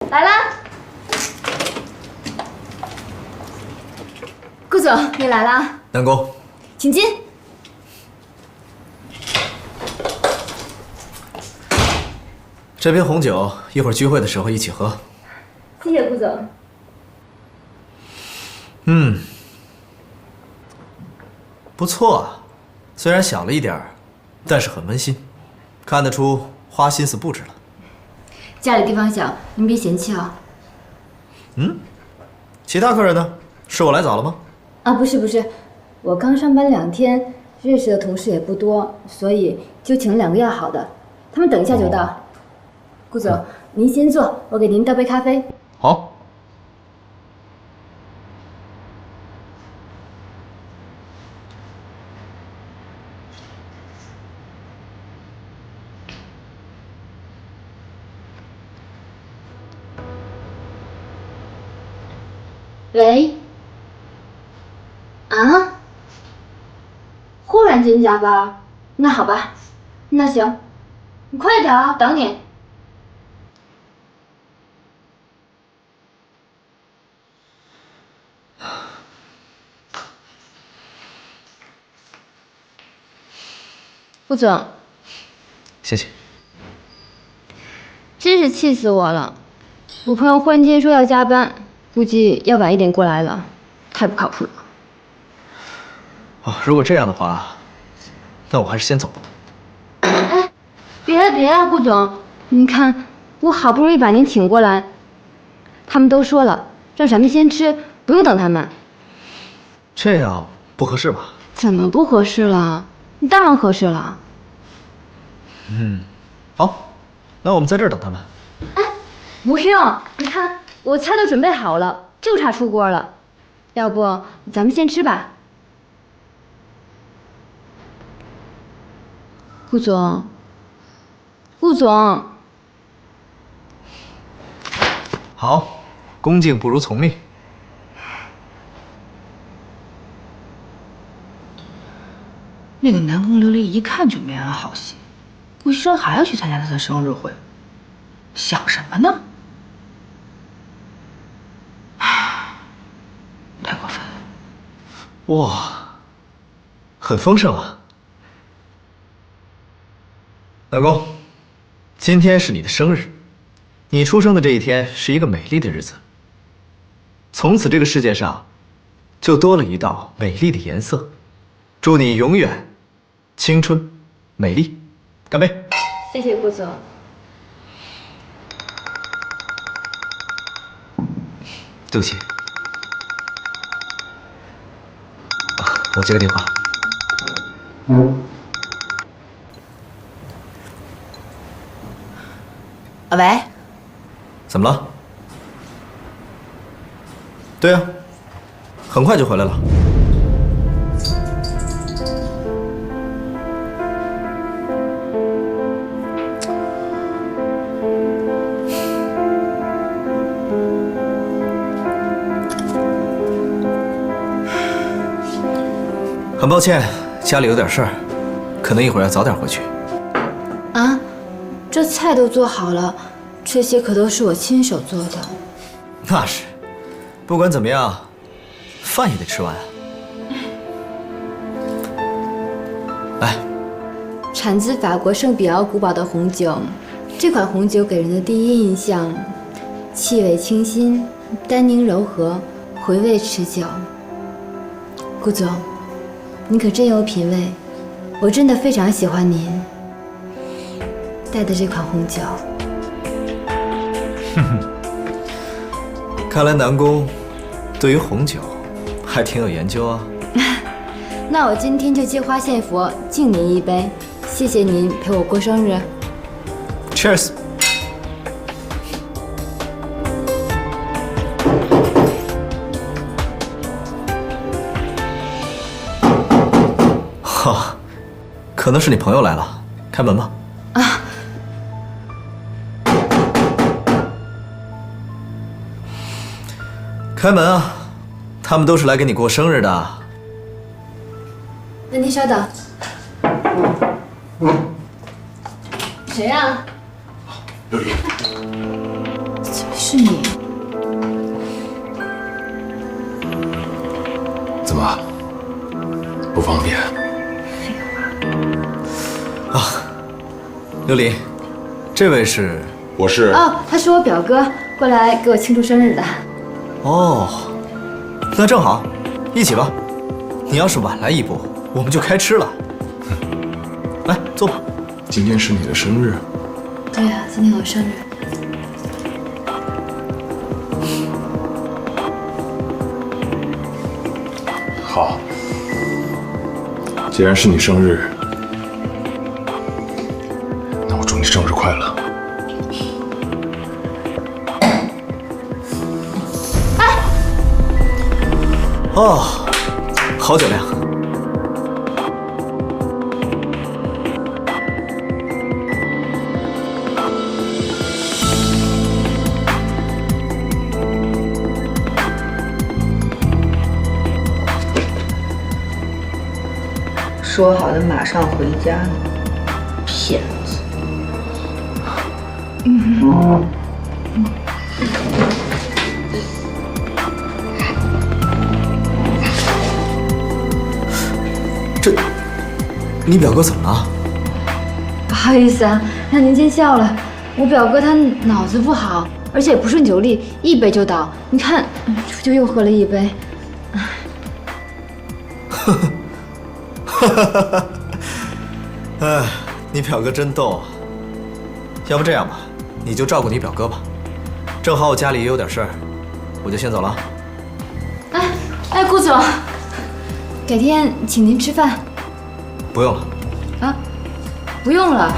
来啦！顾总，你来啦！南宫，请进。这瓶红酒一会儿聚会的时候一起喝。谢谢顾总。不错啊，虽然小了一点儿，但是很温馨，看得出花心思布置了。家里地方小，您别嫌弃啊。其他客人呢？是我来早了吗？啊，不是，我刚上班2天，认识的同事也不多，所以就请了2个要好的，他们等一下就到。顾总，您先坐，我给您倒杯咖啡。好。喂？啊？忽然间加班？那好吧，那行，你快点啊，等你。顾总，谢谢。真是气死我了！我朋友忽然间说要加班，估计要晚一点过来了，太不靠谱了。哦，如果这样的话，那我还是先走。哎，别啊，顾总，您看我好不容易把您请过来，他们都说了让咱们先吃，不用等他们。这样不合适吧？怎么不合适了？你当然合适了。好，那我们在这儿等他们。哎，不用，你看我菜都准备好了，就差出锅了。要不咱们先吃吧。顾总，顾总，好，恭敬不如从命。那个南宫琉璃一看就没安好心，顾医生还要去参加他的生日会，想什么呢？唉，太过分了。哇，很丰盛啊。老公，今天是你的生日，你出生的这一天是一个美丽的日子。从此这个世界上就多了一道美丽的颜色。祝你永远青春美丽，干杯！谢谢顾总。对不起，我接个电话。喂，怎么了？对啊，很快就回来了。很抱歉，家里有点事儿，可能一会儿要早点回去。啊，这菜都做好了，这些可都是我亲手做的。那是，不管怎么样，饭也得吃完啊。来，产自法国圣彼奥古堡的红酒，这款红酒给人的第一印象，气味清新，单宁柔和，回味持久。顾总，你可真有品味，我真的非常喜欢您带的这款红酒。看来南宫对于红酒还挺有研究啊。那我今天就借花献佛，敬您一杯，谢谢您陪我过生日。Cheers！ 哈，可能是你朋友来了，开门吧。啊，开门啊！他们都是来给你过生日的。那您稍等。谁呀？琉璃，怎么是你。怎么不方便？琉璃，这位是？我是哦，他是我表哥，过来给我庆祝生日的。哦，那正好，一起吧。你要是晚来一步，我们就开吃了。来，坐吧。今天是你的生日，对呀，今天我生日。好。既然是你生日，那我祝你生日快乐。哦，好酒量。说好的马上回家呢，骗子！这，你表哥怎么了？不好意思啊，让您见笑了。我表哥他脑子不好，而且不顺酒力，一杯就倒。你看，就又喝了一杯。哎，你表哥真逗啊！要不这样吧，你就照顾你表哥吧。正好我家里也有点事儿，我就先走了。哎，顾总，改天请您吃饭。不用了。啊，不用了。